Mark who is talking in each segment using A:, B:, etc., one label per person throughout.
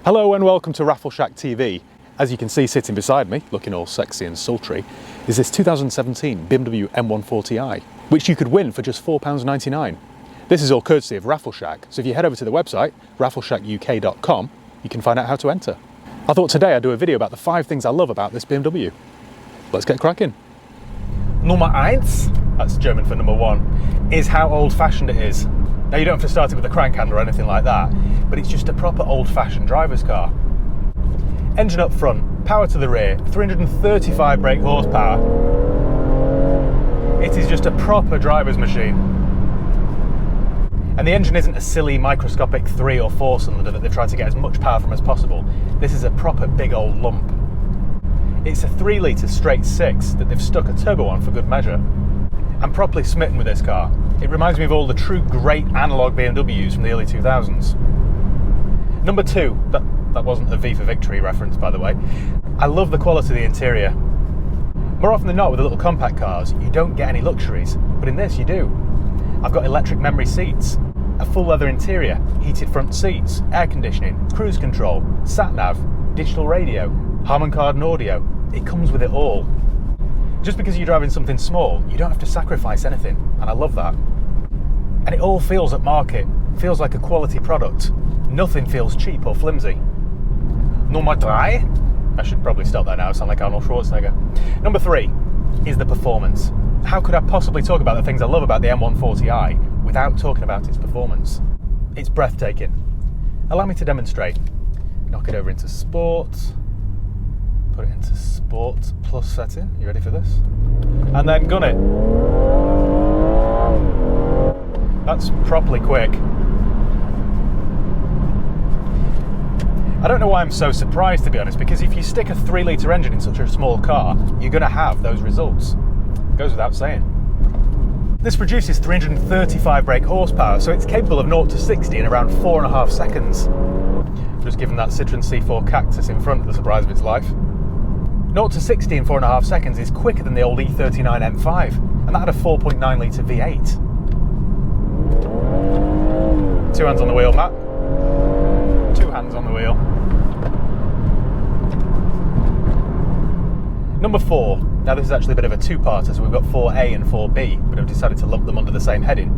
A: Hello and welcome to RaffleShack TV. As you can see sitting beside me, looking all sexy and sultry, is this 2017 BMW M140i, which you could win for just £4.99. This is all courtesy of RaffleShack, so if you head over to the website, RaffleShackUK.com, you can find out how to enter. I thought today I'd do a video about the 5 things I love about this BMW. Let's get cracking. Nummer 1, that's German for number 1, is how old-fashioned it is. Now you don't have to start it with a crank handle or anything like that, but it's just a proper old-fashioned driver's car. Engine up front, power to the rear, 335 brake horsepower. It is just a proper driver's machine. And the engine isn't a silly microscopic 3 or 4 cylinder that they've tried to get as much power from as possible. This is a proper big old lump. It's a 3 litre straight 6 that they've stuck a turbo on for good measure. I'm properly smitten with this car. It reminds me of all the true great analogue BMWs from the early 2000s. Number 2, that wasn't a V for Victory reference, by the way. I love the quality of the interior. More often than not with the little compact cars, you don't get any luxuries, but in this you do. I've got electric memory seats, a full leather interior, heated front seats, air conditioning, cruise control, sat-nav, digital radio, Harman Kardon audio. It comes with it all. Just because you're driving something small, you don't have to sacrifice anything, and I love that. And it all feels at market, feels like a quality product. Nothing feels cheap or flimsy. Nummer 3, I should probably stop there now, I sound like Arnold Schwarzenegger. Number 3 is the performance. How could I possibly talk about the things I love about the M140i without talking about its performance? It's breathtaking. Allow me to demonstrate. Knock it over into sport. Put it into Sport Plus setting. You ready for this? And then gun it. That's properly quick. I don't know why I'm so surprised, to be honest, because if you stick a 3 litre engine in such a small car, you're going to have those results. It goes without saying. This produces 335 brake horsepower, so it's capable of 0 to 60 in around 4.5 seconds. Just given that Citroen C4 Cactus in front, the surprise of its life. 0 to 60 in 4.5 seconds is quicker than the old E39 M5, and that had a 4.9 litre V8. 2 hands on the wheel, Matt. 2 hands on the wheel. Number 4. Now this is actually a bit of a two-parter, so we've got 4A and 4B, but I've decided to lump them under the same heading.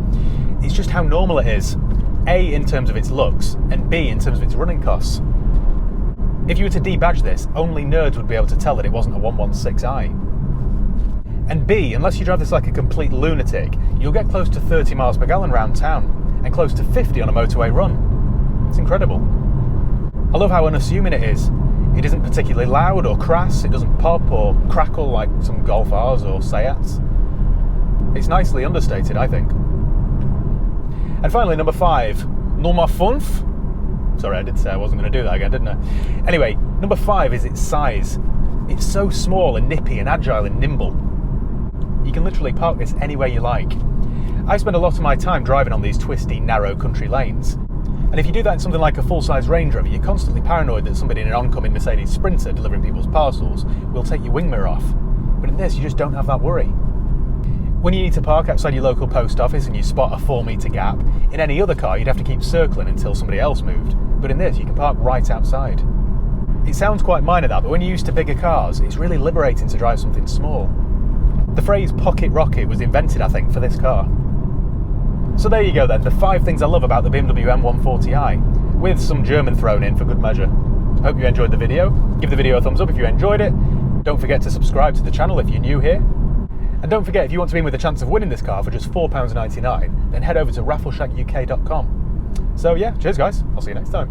A: It's just how normal it is. A in terms of its looks, and B in terms of its running costs. If you were to debadge this, only nerds would be able to tell that it wasn't a 116i. And B, unless you drive this like a complete lunatic, you'll get close to 30 miles per gallon round town, and close to 50 on a motorway run. It's incredible. I love how unassuming it is. It isn't particularly loud or crass, it doesn't pop or crackle like some Golf R's or Seats. It's nicely understated, I think. And finally, number 5, Nummer 5. Sorry, I did say I wasn't going to do that again, didn't I? Anyway, number 5 is its size. It's so small and nippy and agile and nimble. You can literally park this anywhere you like. I spend a lot of my time driving on these twisty, narrow country lanes. And if you do that in something like a full-size Range Rover, you're constantly paranoid that somebody in an oncoming Mercedes Sprinter delivering people's parcels will take your wing mirror off. But in this, you just don't have that worry. When you need to park outside your local post office and you spot a 4-metre gap, in any other car you'd have to keep circling until somebody else moved. But in this, you can park right outside. It sounds quite minor that, but when you're used to bigger cars, it's really liberating to drive something small. The phrase pocket rocket was invented, I think, for this car. So there you go then, the 5 things I love about the BMW M140i, with some German thrown in for good measure. I hope you enjoyed the video. Give the video a thumbs up if you enjoyed it. Don't forget to subscribe to the channel if you're new here. And don't forget, if you want to be in with a chance of winning this car for just £4.99, then head over to RaffleShackUK.com. So yeah, cheers guys, I'll see you next time.